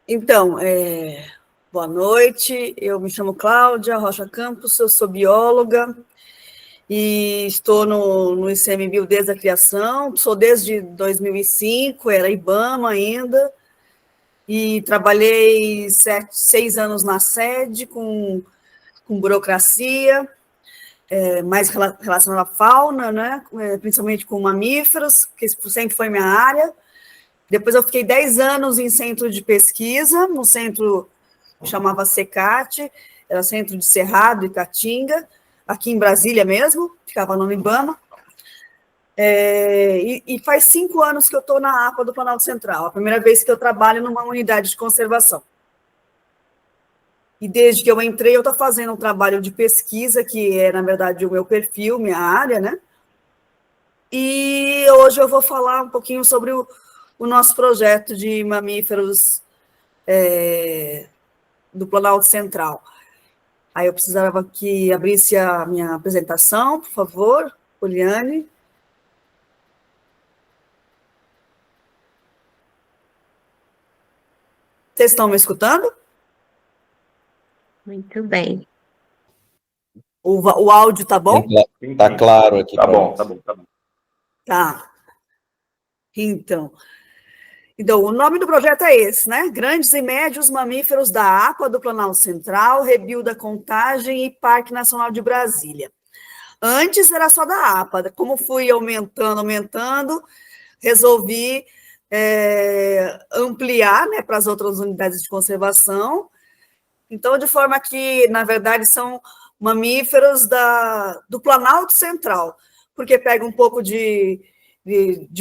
Então, boa noite, eu me chamo Cláudia Rocha Campos, eu sou bióloga e estou no ICMBio desde a criação, sou desde 2005, era IBAMA ainda, e trabalhei 6 anos na sede com burocracia, mais relacionada à fauna, né, principalmente com mamíferos, que sempre foi minha área. Depois eu fiquei 10 anos em centro de pesquisa, no centro que chamava CECAT, era Centro de Cerrado e Caatinga, aqui em Brasília mesmo, ficava no IBAMA. E faz 5 anos que eu estou na APA do Planalto Central, a primeira vez que eu trabalho numa unidade de conservação. E desde que eu entrei, eu estou fazendo um trabalho de pesquisa, que é, na verdade, o meu perfil, minha área, né? E hoje eu vou falar um pouquinho sobre o nosso projeto de mamíferos do Planalto Central. Aí eu precisava que abrisse a minha apresentação, por favor, Poliane. Vocês estão me escutando? Muito bem. O áudio tá bom? Tá claro aqui. Tá bom. Tá. Então, o nome do projeto é esse, né? Grandes e Médios Mamíferos da APA do Planalto Central, Rebio da Contagem e Parque Nacional de Brasília. Antes era só da APA, como fui aumentando, resolvi ampliar, né, para as outras unidades de conservação. Então, de forma que, na verdade, são mamíferos do Planalto Central, porque pega um pouco de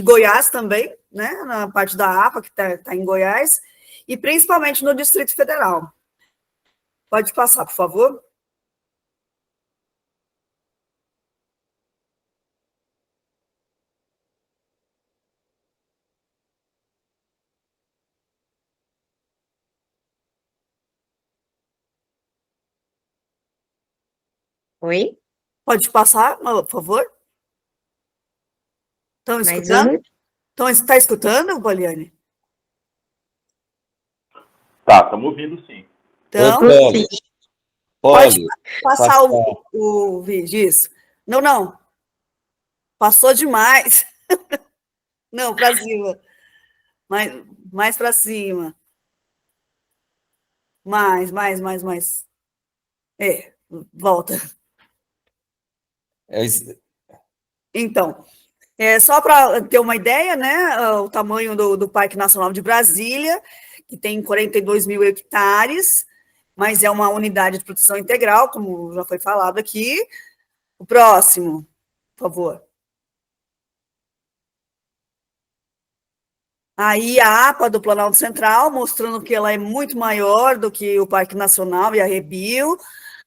Goiás também, né, na parte da APA, que está em Goiás, e principalmente no Distrito Federal. Pode passar, por favor. Oi? Pode passar, por favor. Estão Mais escutando? Está escutando, Poliane? Tá, estamos ouvindo sim. Então, pode passar o vídeo, isso. Não. Passou demais. Não, para cima. Mais para cima. Mais. Volta. Então, só para ter uma ideia, né, o tamanho do Parque Nacional de Brasília, que tem 42 mil hectares, mas é uma unidade de proteção integral, como já foi falado aqui. O próximo, por favor. Aí a APA do Planalto Central, mostrando que ela é muito maior do que o Parque Nacional e a Rebio,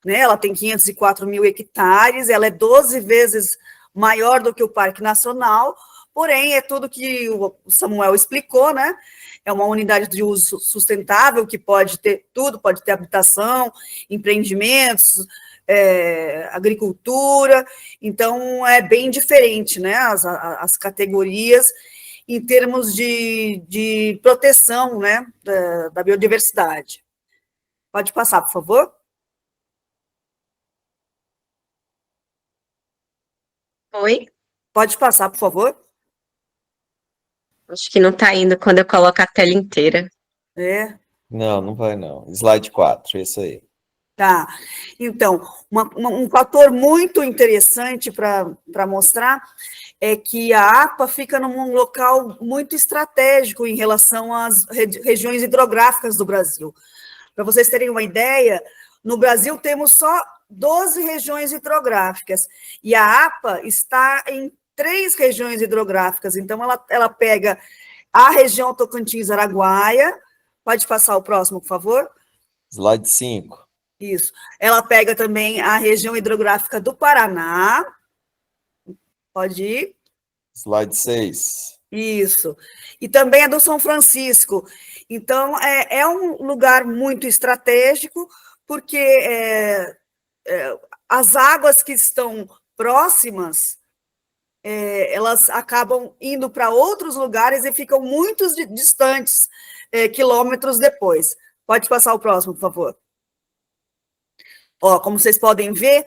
né? Ela tem 504 mil hectares, ela é 12 vezes maior do que o Parque Nacional, porém, é tudo que o Samuel explicou, né? É uma unidade de uso sustentável, que pode ter tudo, pode ter habitação, empreendimentos, agricultura, então é bem diferente, né? As categorias em termos de proteção, né, da biodiversidade. Pode passar, por favor? Oi? Pode passar, por favor? Acho que não está indo quando eu coloco a tela inteira. Não vai não. Slide 4, isso aí. Tá. Então, um fator muito interessante para mostrar é que a APA fica num local muito estratégico em relação às regiões hidrográficas do Brasil. Para vocês terem uma ideia, no Brasil temos só 12 regiões hidrográficas, e a APA está em 3 regiões hidrográficas, então ela pega a região Tocantins-Araguaia, pode passar o próximo, por favor? Slide 5. Isso. Ela pega também a região hidrográfica do Paraná, pode ir? Slide 6. Isso. E também a do São Francisco. Então, é um lugar muito estratégico, porque as águas que estão próximas elas acabam indo para outros lugares e ficam muito distantes, quilômetros depois. Pode passar o próximo, por favor. Ó, como vocês podem ver,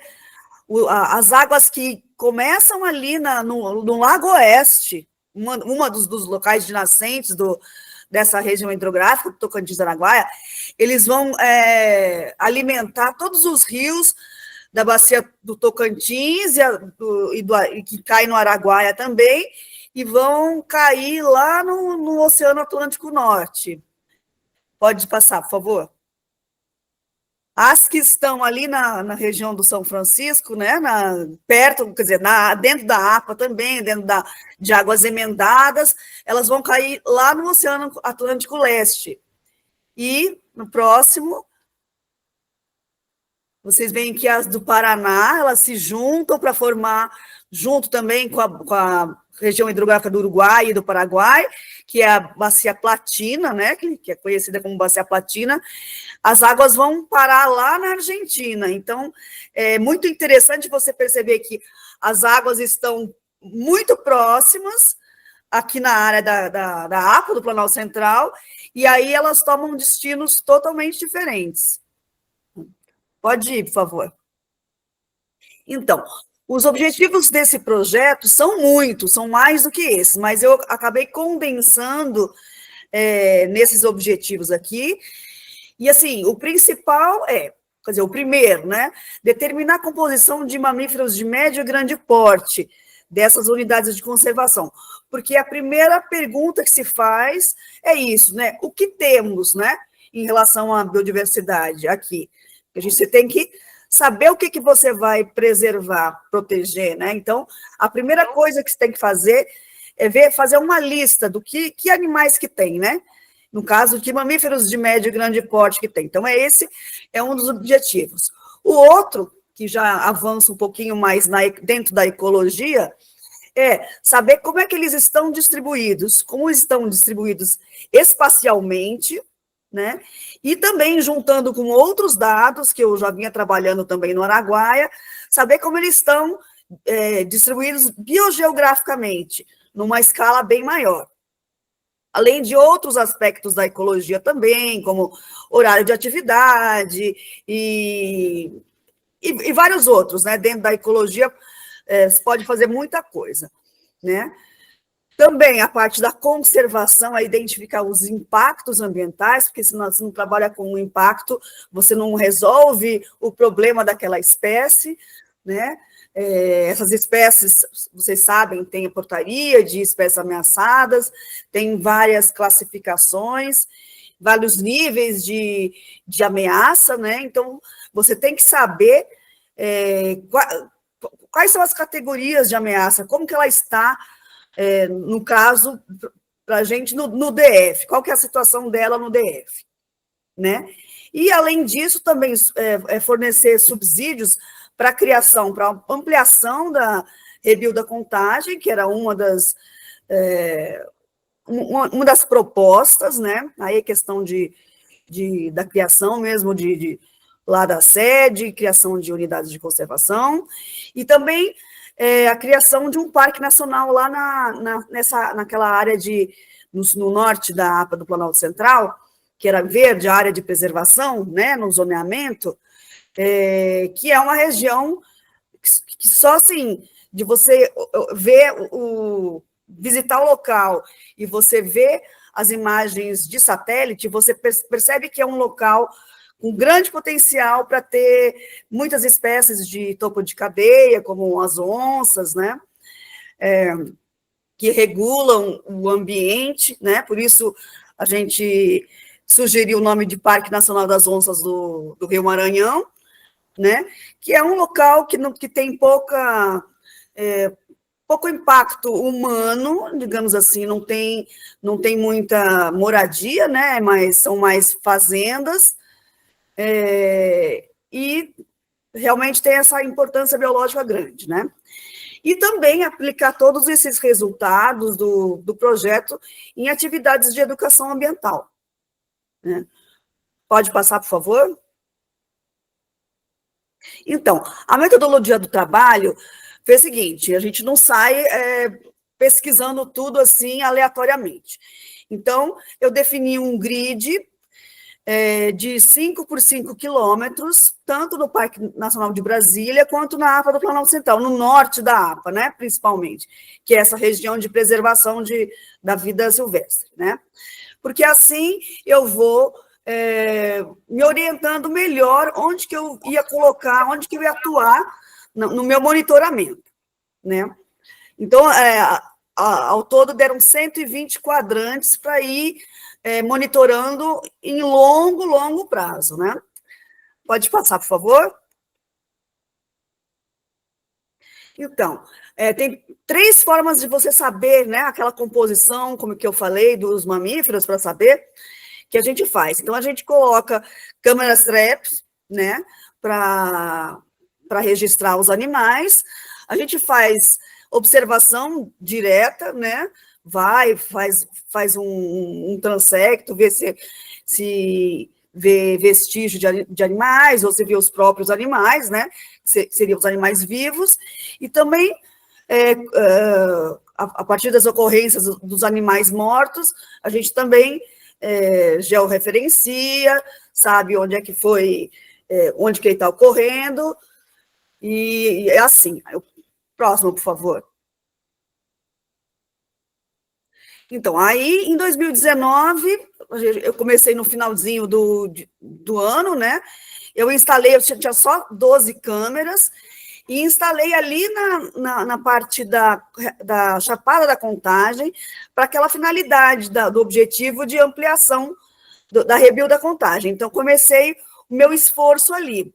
as águas que começam ali no Lago Oeste, uma dos locais de nascentes dessa região hidrográfica, do Tocantins-Araguaia, eles vão alimentar todos os rios da bacia do Tocantins e que cai no Araguaia também, e vão cair lá no Oceano Atlântico Norte. Pode passar, por favor. As que estão ali na região do São Francisco, né, perto, quer dizer, dentro da APA também, dentro de águas emendadas, elas vão cair lá no Oceano Atlântico Leste. E, no próximo, vocês veem que as do Paraná, elas se juntam para formar, junto também com a região hidrográfica do Uruguai e do Paraguai, que é a Bacia Platina, né, que é conhecida como Bacia Platina. As águas vão parar lá na Argentina. Então, é muito interessante você perceber que as águas estão muito próximas aqui na área da APA, do Planalto Central, e aí elas tomam destinos totalmente diferentes. Pode ir, por favor. Então, os objetivos desse projeto são muitos, são mais do que esses, mas eu acabei condensando nesses objetivos aqui. E, assim, o principal quer dizer, o primeiro, né, determinar a composição de mamíferos de médio e grande porte dessas unidades de conservação. Porque a primeira pergunta que se faz é isso, né, o que temos, né, em relação à biodiversidade aqui? A gente tem que saber o que você vai preservar, proteger, né? Então, a primeira coisa que você tem que fazer é fazer uma lista do que animais que tem, né? No caso, que mamíferos de médio e grande porte que tem. Então, esse é um dos objetivos. O outro, que já avança um pouquinho mais dentro da ecologia, é saber como é que eles estão distribuídos, como estão distribuídos espacialmente, né? E também juntando com outros dados, que eu já vinha trabalhando também no Araguaia, saber como eles estão distribuídos biogeograficamente, numa escala bem maior. Além de outros aspectos da ecologia também, como horário de atividade e vários outros, né? Dentro da ecologia, se pode fazer muita coisa, né? Também a parte da conservação é identificar os impactos ambientais, porque se você não trabalha com o impacto, você não resolve o problema daquela espécie, né? Essas espécies, vocês sabem, tem a portaria de espécies ameaçadas, tem várias classificações, vários níveis de ameaça, né? Então, você tem que saber quais são as categorias de ameaça, como que ela está, no caso, para a gente, no DF, qual que é a situação dela no DF, né? E, além disso, também fornecer subsídios para a criação, para a ampliação da Rebio da Contagem, que era uma das propostas, né? Aí a questão da criação mesmo lá da sede, criação de unidades de conservação, e também a criação de um parque nacional lá naquela área no norte da APA do Planalto Central, que era verde, a área de preservação, né, no zoneamento, que é uma região que só assim, de você ver visitar o local e você ver as imagens de satélite, você percebe que é um local com grande potencial para ter muitas espécies de topo de cadeia, como as onças, né, que regulam o ambiente, né, por isso a gente sugeriu o nome de Parque Nacional das Onças do Rio Maranhão, né, que é um local que tem pouco impacto humano, digamos assim, não tem muita moradia, né, mas são mais fazendas, e realmente tem essa importância biológica grande, né? E também aplicar todos esses resultados do projeto em atividades de educação ambiental, né? Pode passar, por favor? Então, a metodologia do trabalho fez o seguinte, a gente não sai pesquisando tudo assim aleatoriamente. Então, eu defini um grid de 5 por 5 quilômetros, tanto no Parque Nacional de Brasília, quanto na APA do Planalto Central, no norte da APA, né, principalmente, que é essa região de preservação da vida silvestre, né? Porque assim eu vou me orientando melhor onde que eu ia colocar, onde que eu ia atuar no meu monitoramento, né? Então, ao todo deram 120 quadrantes para ir monitorando em longo prazo, né? Pode passar, por favor? Então, tem 3 formas de você saber, né, aquela composição, como que eu falei, dos mamíferos, para saber, que a gente faz. Então, a gente coloca câmeras traps, né, para registrar os animais, a gente faz observação direta, né, faz um transecto, vê se vê vestígio de animais, ou se vê os próprios animais, né, seriam os animais vivos, e também, a partir das ocorrências dos animais mortos, a gente também georreferencia, sabe onde é que foi, onde que ele está ocorrendo, e é assim. Próximo, por favor. Então, aí, em 2019, eu comecei no finalzinho do ano, né? Eu tinha só 12 câmeras, e instalei ali na parte da Chapada da Contagem, para aquela finalidade do objetivo de ampliação da rebuild da Contagem. Então, comecei o meu esforço ali.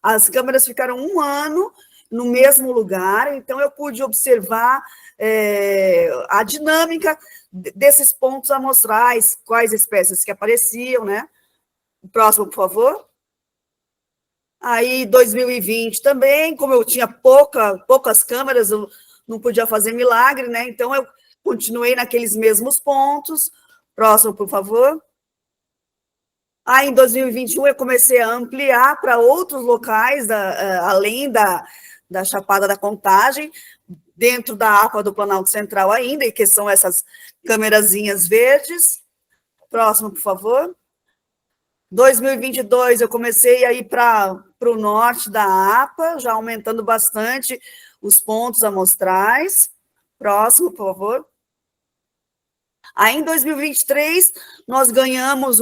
As câmeras ficaram 1 ano no mesmo lugar, então eu pude observar a dinâmica desses pontos amostrais, quais espécies que apareciam, né? O próximo, por favor. Aí, 2020 também, como eu tinha poucas câmeras, eu não podia fazer milagre, né? Então, eu continuei naqueles mesmos pontos. Próximo, por favor. Aí, em 2021, eu comecei a ampliar para outros locais, além da Chapada da Contagem, dentro da APA do Planalto Central ainda, e que são essas câmerazinhas verdes. Próximo, por favor. 2022, eu comecei a ir para o norte da APA, já aumentando bastante os pontos amostrais. Próximo, por favor. Aí, em 2023, nós ganhamos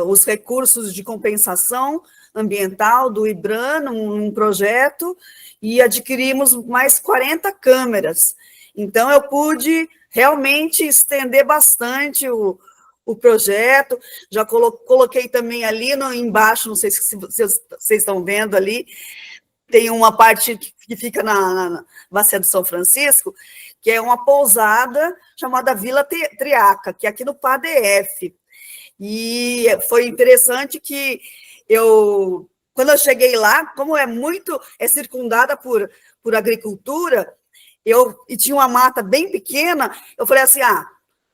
os recursos de compensação ambiental do IBRAM, num projeto, e adquirimos mais 40 câmeras. Então, eu pude realmente estender bastante o projeto, já coloquei também ali embaixo, não sei se vocês estão vendo ali, tem uma parte que fica na Bacia do São Francisco, que é uma pousada chamada Vila Triaca, que é aqui no PADF. E foi interessante que quando eu cheguei lá, como é circundada por agricultura, e tinha uma mata bem pequena, eu falei assim,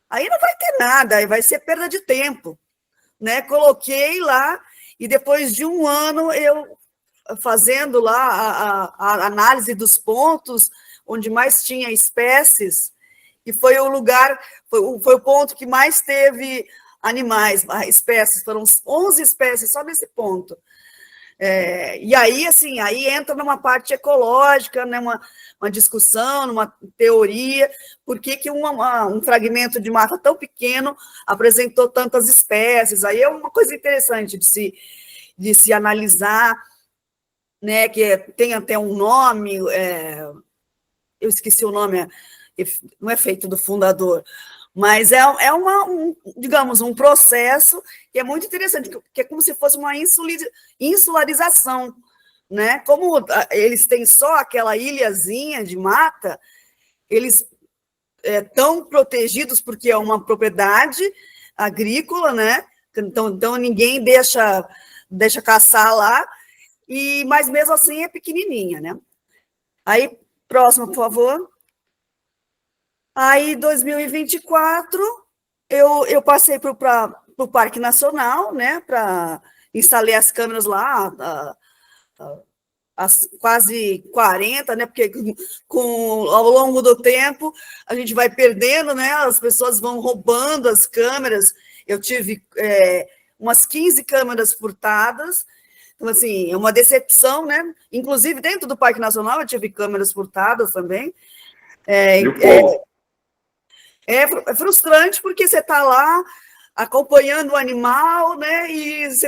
aí não vai ter nada, aí vai ser perda de tempo, né? Coloquei lá, e depois de 1 ano, eu fazendo lá a análise dos pontos onde mais tinha espécies, e foi o lugar, foi o ponto que mais teve animais, espécies, foram 11 espécies só nesse ponto. E aí, assim, aí entra numa parte ecológica, né, uma discussão, numa teoria, por que um fragmento de mata tão pequeno apresentou tantas espécies. Aí é uma coisa interessante de se analisar, né, que tem até um nome, eu esqueci o nome, não é feito do fundador, mas digamos, um processo que é muito interessante, que é como se fosse uma insularização, né? Como eles têm só aquela ilhazinha de mata, eles estão protegidos porque é uma propriedade agrícola, né? Então ninguém deixa caçar lá, mas mesmo assim é pequenininha, né? Aí, próximo, por favor. Aí, em 2024, eu passei para o Parque Nacional, né, instalei as câmeras lá, as quase 40, né? Porque ao longo do tempo a gente vai perdendo, né? As pessoas vão roubando as câmeras. Eu tive umas 15 câmeras furtadas. Então, assim, é uma decepção, né? Inclusive, dentro do Parque Nacional, eu tive câmeras furtadas também. É frustrante porque você está lá acompanhando o animal, né? E você,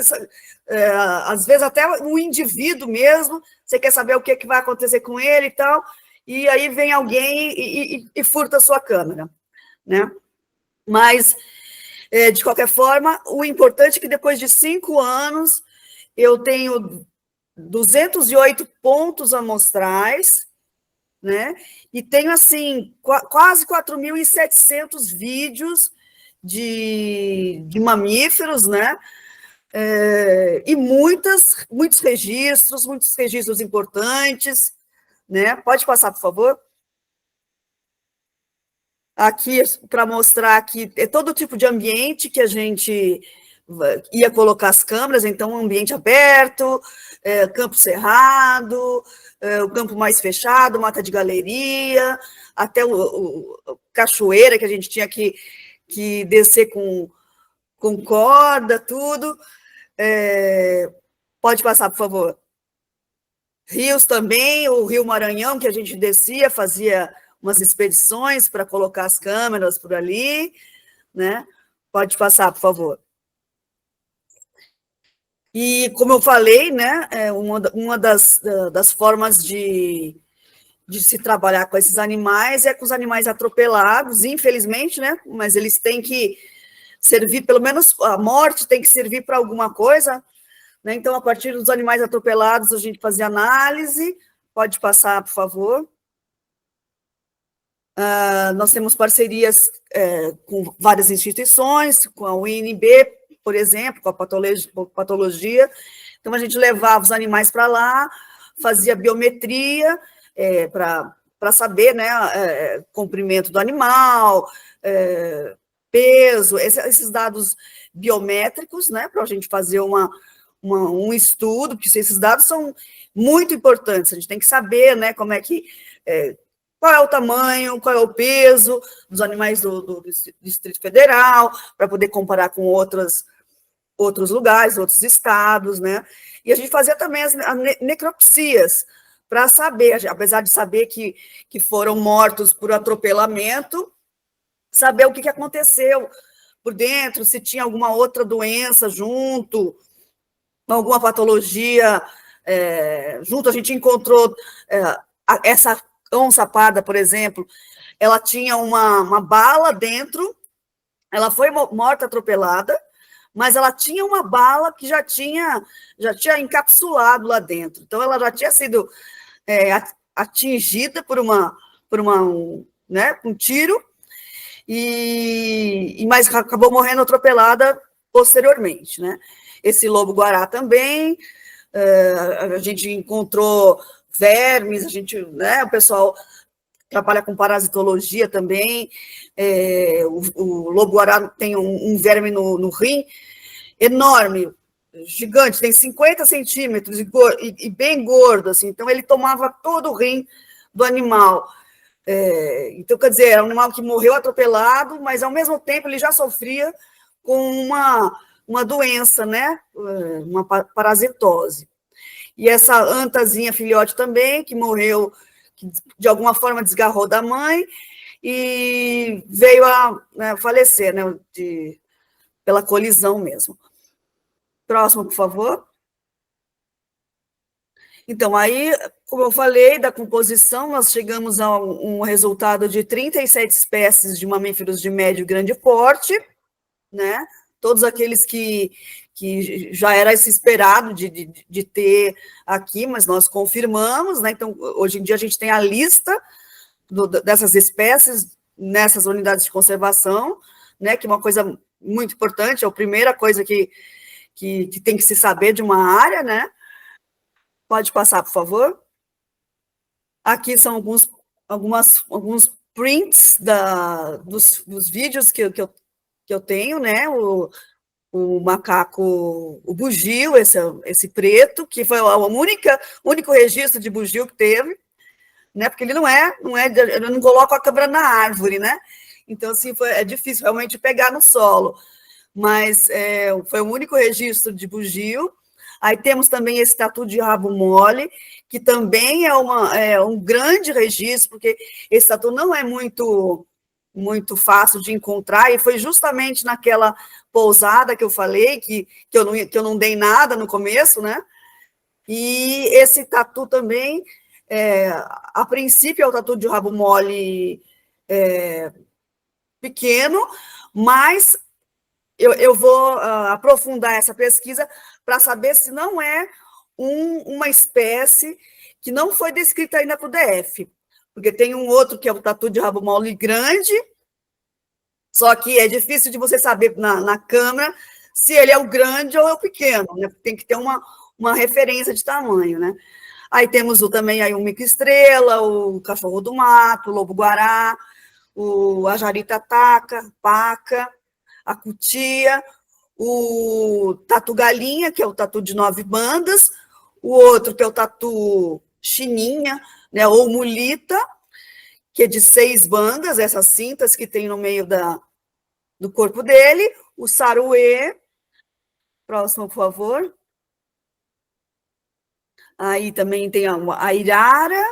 às vezes até o indivíduo mesmo, você quer saber o que vai acontecer com ele e tal, e aí vem alguém e furta a sua câmera, né? Mas, de qualquer forma, o importante é que depois de 5 anos eu tenho 208 pontos amostrais, né? E tenho, assim, quase 4.700 vídeos de mamíferos, né? E muitos registros importantes, né? Pode passar, por favor? Aqui, para mostrar que é todo tipo de ambiente que a gente ia colocar as câmeras, então, um ambiente aberto, campo cerrado, o campo mais fechado, mata de galeria, até o cachoeira, que a gente tinha que descer com corda, tudo. Pode passar, por favor. Rios também, o Rio Maranhão, que a gente descia, fazia umas expedições para colocar as câmeras por ali, né? Pode passar, por favor. E, como eu falei, né, uma das formas de se trabalhar com esses animais é com os animais atropelados, infelizmente, né, mas eles têm que servir, pelo menos a morte tem que servir para alguma coisa, né? Então, a partir dos animais atropelados, a gente fazia análise. Pode passar, por favor. Nós temos parcerias com várias instituições, com a UNB, por exemplo, com a patologia. Então, a gente levava os animais para lá, fazia biometria para saber, né, comprimento do animal, peso, esses dados biométricos, né, para a gente fazer um estudo, porque esses dados são muito importantes, a gente tem que saber, né, como é que... qual é o tamanho, qual é o peso dos animais do Distrito Federal, para poder comparar com outros lugares, outros estados, né? E a gente fazia também as necropsias, para saber, apesar de saber que foram mortos por atropelamento, saber o que aconteceu por dentro, se tinha alguma outra doença junto, alguma patologia junto. A gente encontrou essa onça parda, por exemplo, ela tinha uma bala dentro, ela foi morta atropelada, mas ela tinha uma bala que já tinha encapsulado lá dentro. Então, ela já tinha sido atingida por um tiro, mas acabou morrendo atropelada posteriormente, né? Esse lobo-guará também, a gente encontrou vermes, né, o pessoal trabalha com parasitologia também, o lobo-guará tem um verme no rim enorme, gigante, tem 50 centímetros e bem gordo, assim, então ele tomava todo o rim do animal. Então, quer dizer, era um animal que morreu atropelado, mas ao mesmo tempo ele já sofria com uma doença, né, uma parasitose. E essa antazinha filhote também, que morreu, que de alguma forma desgarrou da mãe e veio a falecer, né, pela colisão mesmo. Próximo, por favor. Então, aí, como eu falei, da composição, nós chegamos a um resultado de 37 espécies de mamíferos de médio e grande porte, né? Todos aqueles que já era se esperado de ter aqui, mas nós confirmamos, né? Então, hoje em dia, a gente tem a lista dessas espécies nessas unidades de conservação, né? Que é uma coisa muito importante, é a primeira coisa que tem que se saber de uma área, né? Pode passar, por favor. Aqui são alguns prints dos vídeos que eu tenho, né? O o macaco, o bugio, esse preto, que foi o único registro de bugio que teve, né? Porque ele eu não coloco a câmera na árvore, né? Então, assim, é difícil realmente pegar no solo. Mas foi o único registro de bugio. Aí temos também esse tatu de rabo mole, que também é um grande registro, porque esse tatu não é muito fácil de encontrar, e foi justamente naquela pousada que eu falei, que eu não dei nada no começo, né? E esse tatu também, a princípio, é o tatu de rabo mole pequeno, mas eu vou aprofundar essa pesquisa para saber se não é uma espécie que não foi descrita ainda para o DF, porque tem um outro que é o tatu de rabo mole grande, só que é difícil de você saber na câmera se ele é o grande ou é o pequeno, né? Tem que ter uma referência de tamanho, né? Aí temos também aí o mico-estrela, o cachorro do mato, o lobo-guará, a jarita-taca, paca, a cutia, o tatu-galinha, que é o tatu de 9 bandas, o outro que é o tatu chininha, né, ou mulita, que é de 6 bandas, essas cintas que tem no meio do corpo dele, o saruê, próximo, por favor. Aí também tem a irara,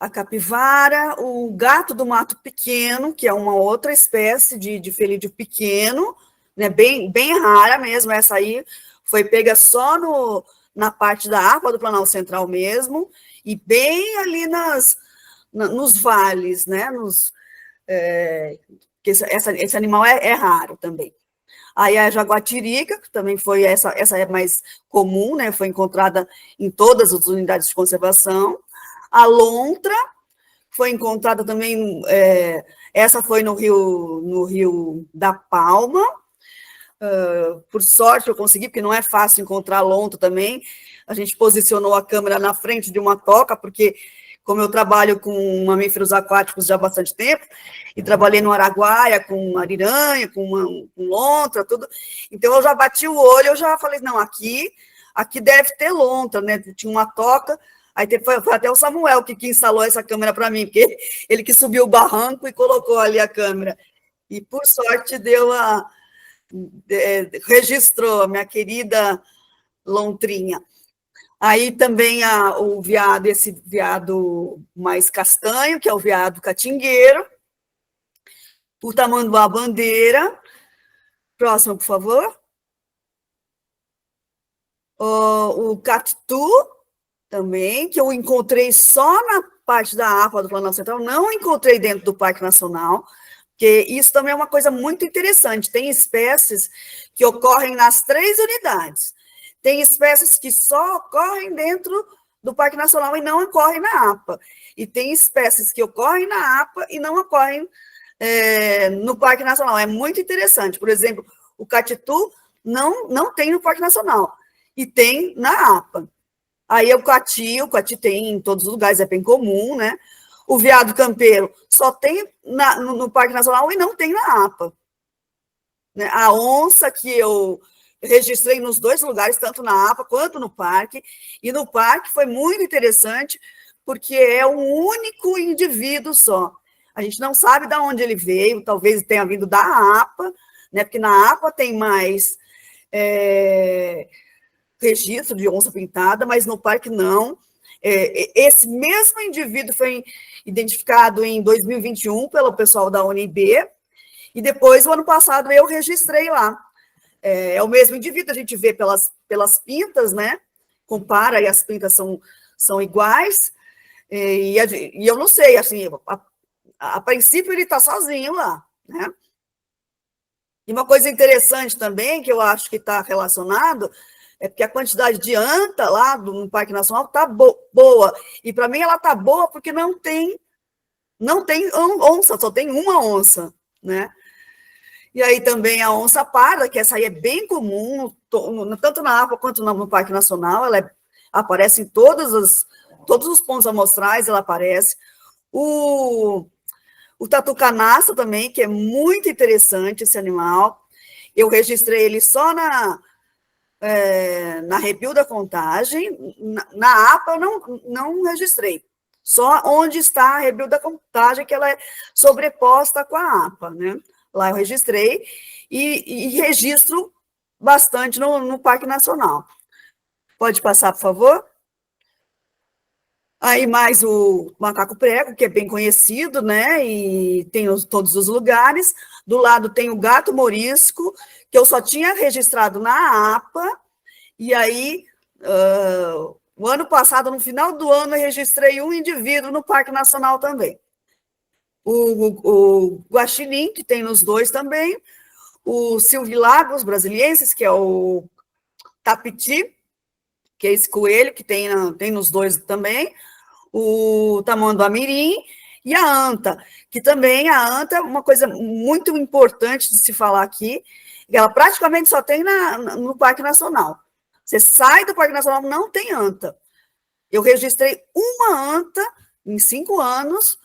a capivara, o gato do mato pequeno, que é uma outra espécie de felídeo pequeno, né, bem rara mesmo, essa aí foi pega só na parte da APA do Planalto Central mesmo, e bem ali nos vales, né, esse animal é raro também. Aí a jaguatirica, que também foi essa é mais comum, né, foi encontrada em todas as unidades de conservação. A lontra foi encontrada também, essa foi no Rio da Palma. Por sorte eu consegui, porque não é fácil encontrar lontra também. A gente posicionou a câmera na frente de uma toca, porque como eu trabalho com mamíferos aquáticos já há bastante tempo, e trabalhei no Araguaia com ariranha, com lontra, tudo, então eu já bati o olho, eu já falei, não, aqui deve ter lontra, né? Tinha uma toca, aí foi até o Samuel que instalou essa câmera para mim, porque ele que subiu o barranco e colocou ali a câmera, e por sorte registrou a minha querida lontrinha. Aí também o veado, esse veado mais castanho, que é o veado catingueiro, o tamanduá-bandeira. Próximo, por favor. O cactu, também, que eu encontrei só na parte da APA do Planalto Central, não encontrei dentro do Parque Nacional, porque isso também é uma coisa muito interessante. Tem espécies que ocorrem nas 3 unidades. Tem espécies que só ocorrem dentro do Parque Nacional e não ocorrem na APA. E tem espécies que ocorrem na APA e não ocorrem no Parque Nacional. É muito interessante. Por exemplo, o catitu não tem no Parque Nacional e tem na APA. Aí o coati tem em todos os lugares, é bem comum, né? O veado campeiro só tem no Parque Nacional e não tem na APA. Né? A onça, que eu registrei nos 2 lugares, tanto na APA quanto no parque, e no parque foi muito interessante, porque é um único indivíduo só. A gente não sabe de onde ele veio, talvez tenha vindo da APA, né? Porque na APA tem mais registro de onça pintada, mas no parque não. Esse mesmo indivíduo foi identificado em 2021 pelo pessoal da UNB, e depois, o ano passado, eu registrei lá. É o mesmo indivíduo, a gente vê pelas pintas, né? Compara, e as pintas são iguais, e eu não sei, assim, a princípio ele está sozinho lá, né? E uma coisa interessante também, que eu acho que está relacionado, é porque a quantidade de anta lá no Parque Nacional está boa. E para mim ela está boa porque não tem onça, só tem uma onça, né? E aí também a onça parda, que essa aí é bem comum, tanto na APA quanto no Parque Nacional, ela aparece em todos os pontos amostrais, ela aparece. O tatu-canastra também, que é muito interessante esse animal. eu registrei ele só na Rebio da Contagem, na APA eu não registrei, só onde está a Rebio da Contagem, que ela é sobreposta com a APA, né? Lá eu registrei e registro bastante no Parque Nacional. Pode passar, por favor? Aí mais o macaco prego, que é bem conhecido, né? E tem todos os lugares. Do lado tem o gato morisco, que eu só tinha registrado na APA, e aí, o ano passado, no final do ano, eu registrei um indivíduo no Parque Nacional também. O guaxinim, que tem nos dois também, o silvilagos brasiliensis, que é o tapiti, que é esse coelho, que tem nos dois também, o tamanduá-mirim e a anta, que também a anta é uma coisa muito importante de se falar aqui, que ela praticamente só tem no Parque Nacional. Você sai do Parque Nacional, não tem anta. Eu registrei uma anta em 5 anos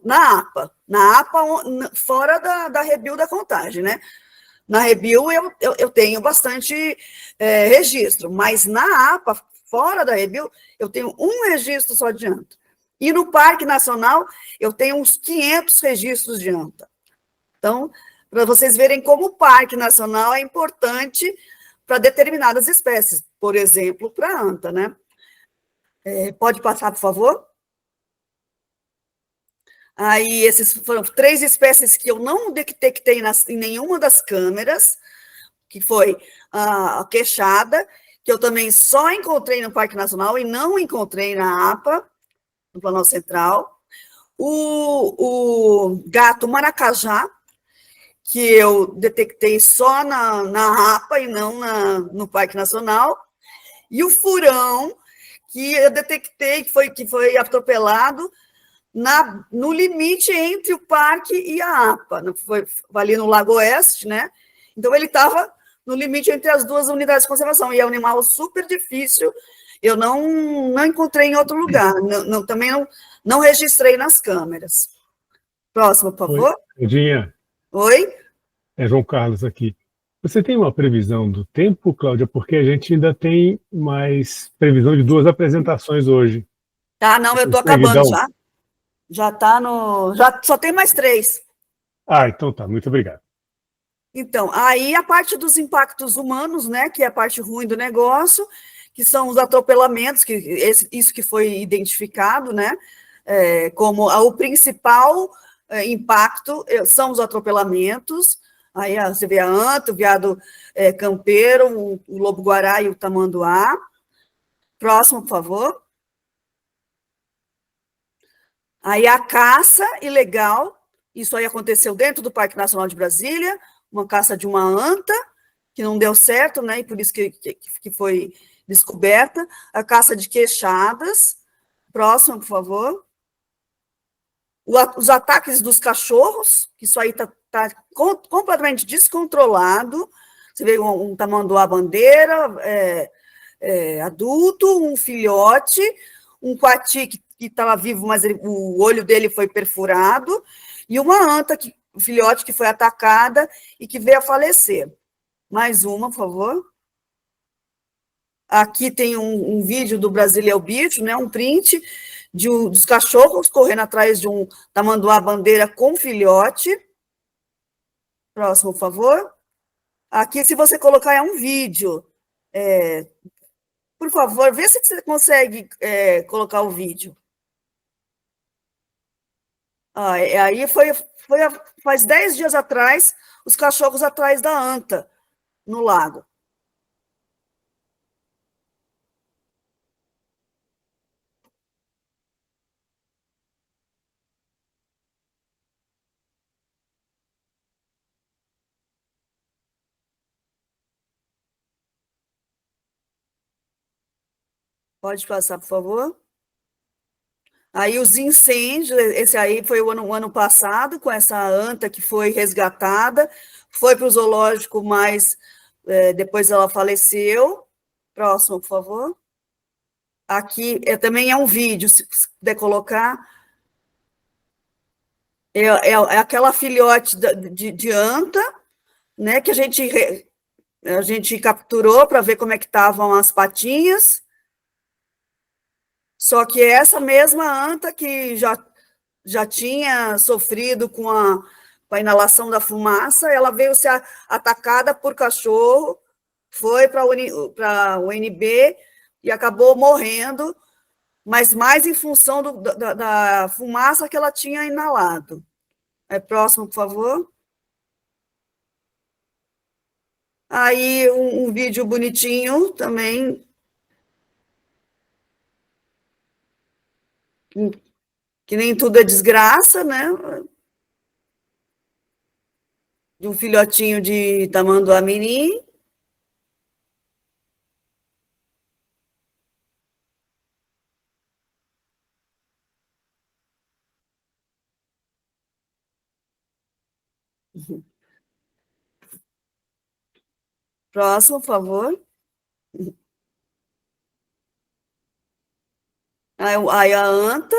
na APA, fora da Rebio da Contagem, né? Na Rebio eu tenho bastante registro, mas na APA, fora da Rebio, eu tenho um registro só de anta. E no Parque Nacional, eu tenho uns 500 registros de anta. Então, para vocês verem como o Parque Nacional é importante para determinadas espécies, por exemplo, para a anta, né? Pode passar, por favor? Aí, esses foram 3 espécies que eu não detectei em nenhuma das câmeras, que foi a queixada, que eu também só encontrei no Parque Nacional e não encontrei na APA, no Planalto Central. O gato maracajá, que eu detectei só na APA e não no Parque Nacional. E o furão, que eu detectei que foi atropelado no limite entre o parque e a APA, foi ali no Lago Oeste, né? Então, ele estava no limite entre as duas unidades de conservação, e é um animal super difícil, eu não encontrei em outro lugar, também não registrei nas câmeras. Próximo, por favor. Oi, Claudinha. Oi? É João Carlos aqui. Você tem uma previsão do tempo, Cláudia? Porque a gente ainda tem mais previsão de 2 apresentações hoje. Tá, não, eu estou acabando já. Já só tem mais 3. Ah, então tá, muito obrigado. Então, aí a parte dos impactos humanos, né, que é a parte ruim do negócio, que são os atropelamentos, isso que foi identificado, né, como o principal impacto são os atropelamentos. Aí você vê a anta, o veado campeiro, o lobo-guará e o tamanduá. Próximo, por favor. Aí a caça ilegal, isso aí aconteceu dentro do Parque Nacional de Brasília, uma caça de uma anta, que não deu certo, né, e por isso que foi descoberta. A caça de queixadas. Próximo, por favor. Os ataques dos cachorros, que isso aí está completamente descontrolado. Você vê um tamanduá-bandeira adulto, um filhote, um coati que estava vivo, mas o olho dele foi perfurado, e uma anta, o filhote que foi atacada e que veio a falecer. Mais uma, por favor. Aqui tem um vídeo do Brasília é o Bicho, né, um print dos cachorros correndo atrás de um tamanduá-bandeira com filhote. Próximo, por favor. Aqui, se você colocar, é um vídeo. Por favor, vê se você consegue colocar o vídeo. Aí faz 10 dias atrás, os cachorros atrás da anta, no lago. Pode passar, por favor. Aí os incêndios, esse aí foi o ano passado, com essa anta que foi resgatada, foi para o zoológico, mas depois ela faleceu. Próximo, por favor. Aqui também é um vídeo, se puder colocar. É aquela filhote de anta, né, que a gente capturou para ver como é que estavam as patinhas. Só que essa mesma anta que já tinha sofrido com a inalação da fumaça, ela veio ser atacada por cachorro, foi para a UNB e acabou morrendo, mas mais em função da fumaça que ela tinha inalado. Próximo, por favor. Aí, um vídeo bonitinho também, que nem tudo é desgraça, né? De um filhotinho de tamanduá-mirim. Próximo, por favor. Aí a anta.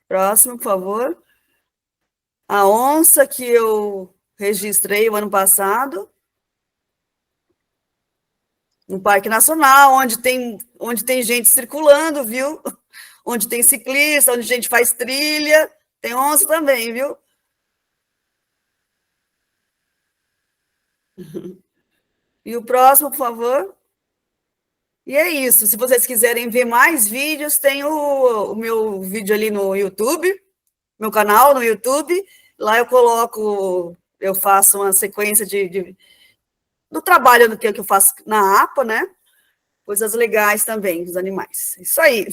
Próximo, por favor. A onça que eu registrei o ano passado, no Parque Nacional, onde tem gente circulando, viu? Onde tem ciclista, onde a gente faz trilha, tem onça também, viu? E o próximo, por favor. E é isso. Se vocês quiserem ver mais vídeos, tem o meu vídeo ali no YouTube, meu canal no YouTube. Lá eu faço uma sequência do trabalho que eu faço na APA, né? Coisas legais também dos animais. Isso aí.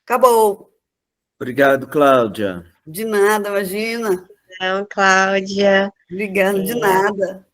Acabou. Obrigado, Cláudia. De nada, imagina. Não, Cláudia. Obrigada, de nada.